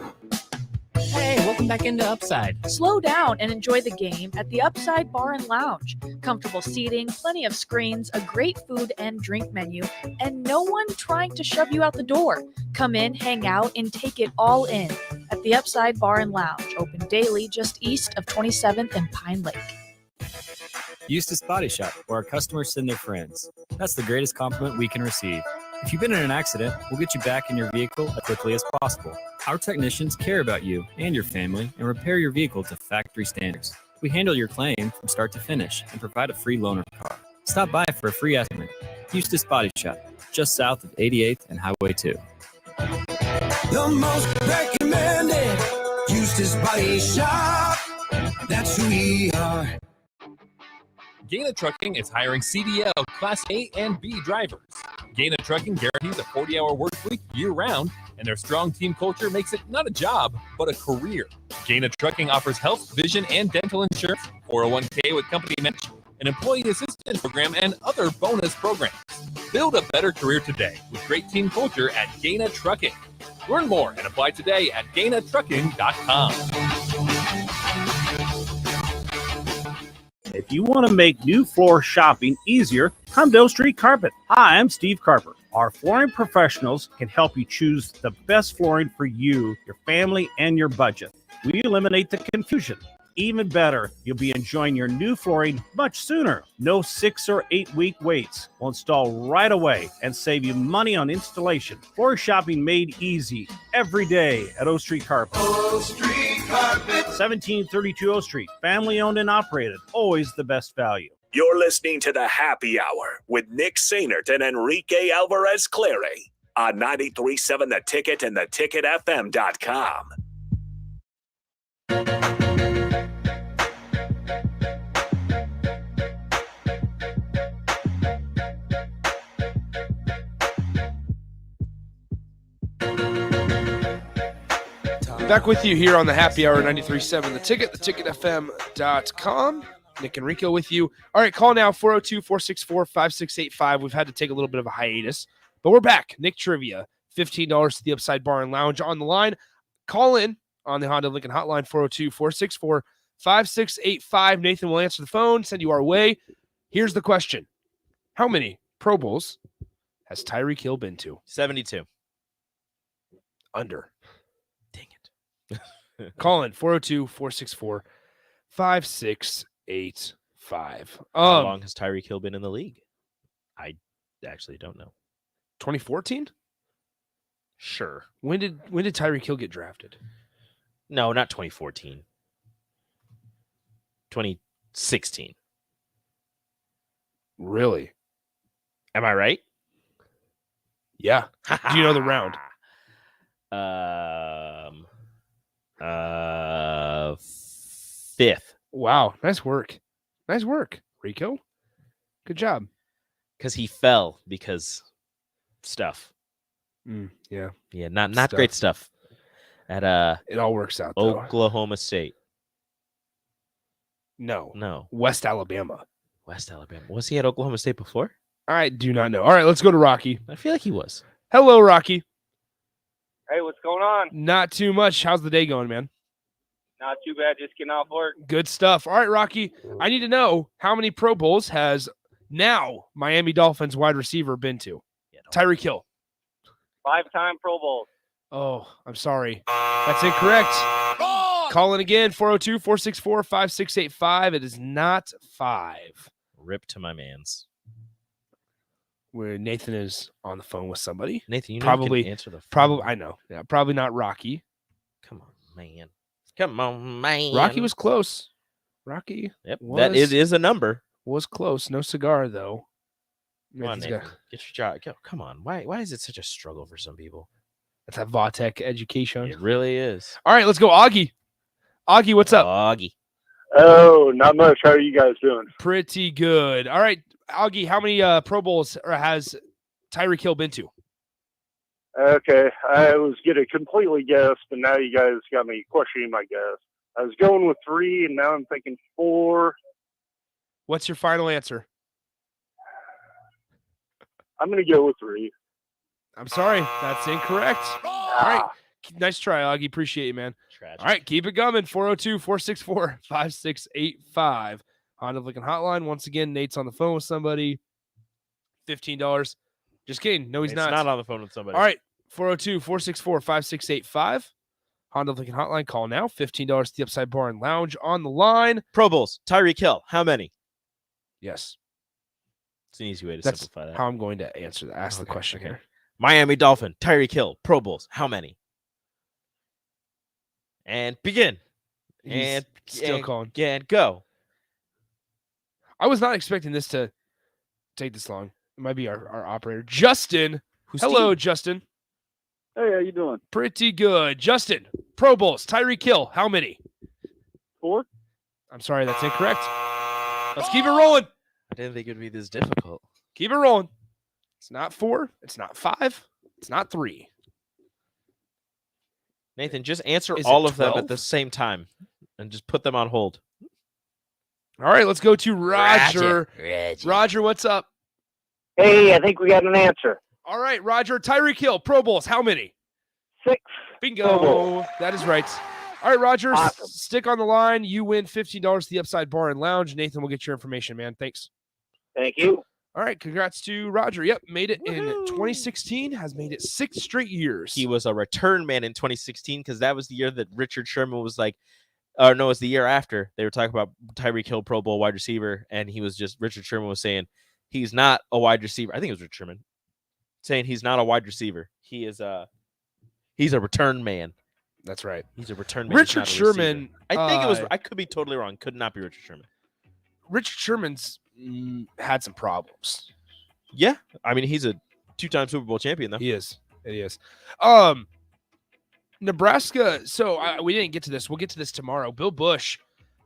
Hey, welcome back into Upside. Slow down and enjoy the game at the Upside Bar and Lounge. Comfortable seating, plenty of screens, a great food and drink menu, and no one trying to shove you out the door. Come in, hang out, and take it all in at the Upside Bar and Lounge, open daily just east of 27th and Pine Lake. Eustace Body Shop, where our customers send their friends. That's the greatest compliment we can receive. If you've been in an accident, we'll get you back in your vehicle as quickly as possible. Our technicians care about you and your family and repair your vehicle to factory standards. We handle your claim from start to finish and provide a free loaner car. Stop by for a free estimate. Eustace Body Shop, just south of 88th and Highway 2. The most recommended Eustace Body Shop. That's who we are. Gaina Trucking is hiring CDL Class A and B drivers. Gaina Trucking guarantees a 40-hour work week year-round, and their strong team culture makes it not a job, but a career. Gaina Trucking offers health, vision, and dental insurance, 401k with company match, an employee assistance program, and other bonus programs. Build a better career today with great team culture at Gaina Trucking. Learn more and apply today at GainaTrucking.com. If you want to make new floor shopping easier, come to O Street Carpet. Hi, I'm Steve Carper. Our flooring professionals can help you choose the best flooring for you, your family, and your budget. We eliminate the confusion. Even better, you'll be enjoying your new flooring much sooner. No 6 or 8 week waits. We'll install right away and save you money on installation. Floor shopping made easy every day at O Street Carpet. O Street Carpet. 1732 O Street. Family owned and operated. Always the best value. You're listening to the Happy Hour with Nick Sainert and Enrique Alvarez Clary on 93.7 The Ticket and theticketfm.com. Back with you here on the Happy Hour 93.7 The Ticket, theticketfm.com. Nick and Rico with you. All right, call now 402-464-5685. We've had to take a little bit of a hiatus, but we're back. Nick Trivia, $15 to the Upside Bar and Lounge on the line. Call in on the Honda Lincoln hotline, 402-464-5685. Nathan will answer the phone, send you our way. Here's the question. How many Pro Bowls has Tyreek Hill been to? 72. Under. Call in 402-464-5685. How long has Tyreek Hill been in the league? I actually don't know. 2014? Sure. When did Tyreek Hill get drafted? No, not 2014. 2016. Really? Am I right? Yeah. Do you know the round? Fifth. Wow. Nice work. Nice work, Rico. Good job. Because he fell because stuff. Yeah. Yeah, not great stuff. At it all works out, though. Oklahoma State. No. West Alabama. West Alabama. Was he at Oklahoma State before? I do not know. All right, let's go to Rocky. I feel like he was. Hello, Rocky. Hey, what's going on? Not too much. How's the day going, man? Not too bad. Just getting off work. Good stuff. All right, Rocky. I need to know how many Pro Bowls has now Miami Dolphins wide receiver been to? Tyreek Hill. 5-time Pro Bowl. Oh, I'm sorry. That's incorrect. Call in again, 402-464-5685. It is not 5. Rip to my mans. Where Nathan is on the phone with somebody. Nathan, you probably can answer the phone. Probably, I know. Yeah, probably not Rocky. Come on, man. Come on, man. Rocky was close. Rocky. Yep. That is a number. Was close. No cigar though. Come on, Nathan. Get your job. Come on. Why is it such a struggle for some people? That's a Vautech education. It really is. All right, let's go, Augie. Augie, what's up? Augie. Oh, not much. How are you guys doing? Pretty good. All right, Augie, how many Pro Bowls has Tyreek Hill been to? Okay, I was gonna completely guess, but now you guys got me questioning my guess. I was going with 3, and now I'm thinking 4. What's your final answer? I'm gonna go with 3. I'm sorry, that's incorrect. All right, nice try, Augie. Appreciate you, man. Tragic. All right, keep it coming. 402-464-5685. Honda Lincoln Hotline. Once again, Nate's on the phone with somebody. $15. Just kidding. No, he's It's not. not on the phone with somebody. All right, 402-464-5685. Honda Lincoln Hotline. Call now. $15 to the Upside Bar and Lounge on the line. Pro Bowls. Tyreek Hill. How many? Yes. It's an easy way to That's simplify that. how I'm going to answer that. Ask the question here. Miami Dolphin. Tyreek Hill. Pro Bowls. How many? And begin. He's still calling. And go. I was not expecting this to take this long. It might be our operator. Justin. Hello, Justin. Hey, how you doing? Pretty good. Justin, Pro Bowls. Tyreek Hill. How many? 4. I'm sorry, that's incorrect. Let's keep it rolling. I didn't think it would be this difficult. Keep it rolling. It's not 4. It's not 5. It's not 3. Nathan, just answer Is all it of them 12? at the same time and just put them on hold. All right, let's go to Roger. Roger, what's up? Hey, I think we got an answer. All right, Roger. Tyreek Hill, Pro Bowls. How many? 6. Bingo. Pro Bowls. That is right. All right, Roger, Awesome. stick on the line. You win $15 to the Upside Bar and Lounge. Nathan will get your information, man. Thanks. Thank you. All right, congrats to Roger. Yep, made it in 2016, has made it 6 straight years. He was a return man in 2016 because that was the year that Richard Sherman was like, or no, it was the year after. They were talking about Tyreek Hill, Pro Bowl wide receiver, and Richard Sherman was saying he's not a wide receiver. I think it was Richard Sherman saying he's not a wide receiver. He's a return man. That's right. He's a return man. Richard Sherman. I think it was. I could be totally wrong. Could not be Richard Sherman. Richard Sherman's had some problems. Yeah, I mean he's a 2-time Super Bowl champion though. He is. It is. Nebraska. So we didn't get to this. We'll get to this tomorrow. Bill Busch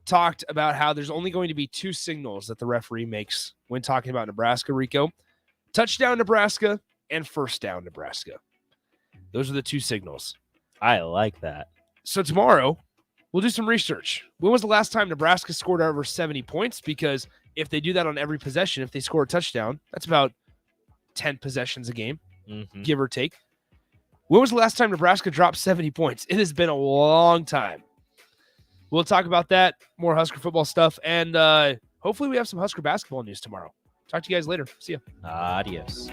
talked about how there's only going to be 2 signals that the referee makes when talking about Nebraska, Rico. Touchdown Nebraska and first down Nebraska. Those are the 2 signals. I like that. So tomorrow, we'll do some research. When was the last time Nebraska scored over 70 points? Because if they do that on every possession, if they score a touchdown, that's about 10 possessions a game, give or take. When was the last time Nebraska dropped 70 points? It has been a long time. We'll talk about that, more Husker football stuff, and hopefully we have some Husker basketball news tomorrow. Talk to you guys later. See ya. Adios.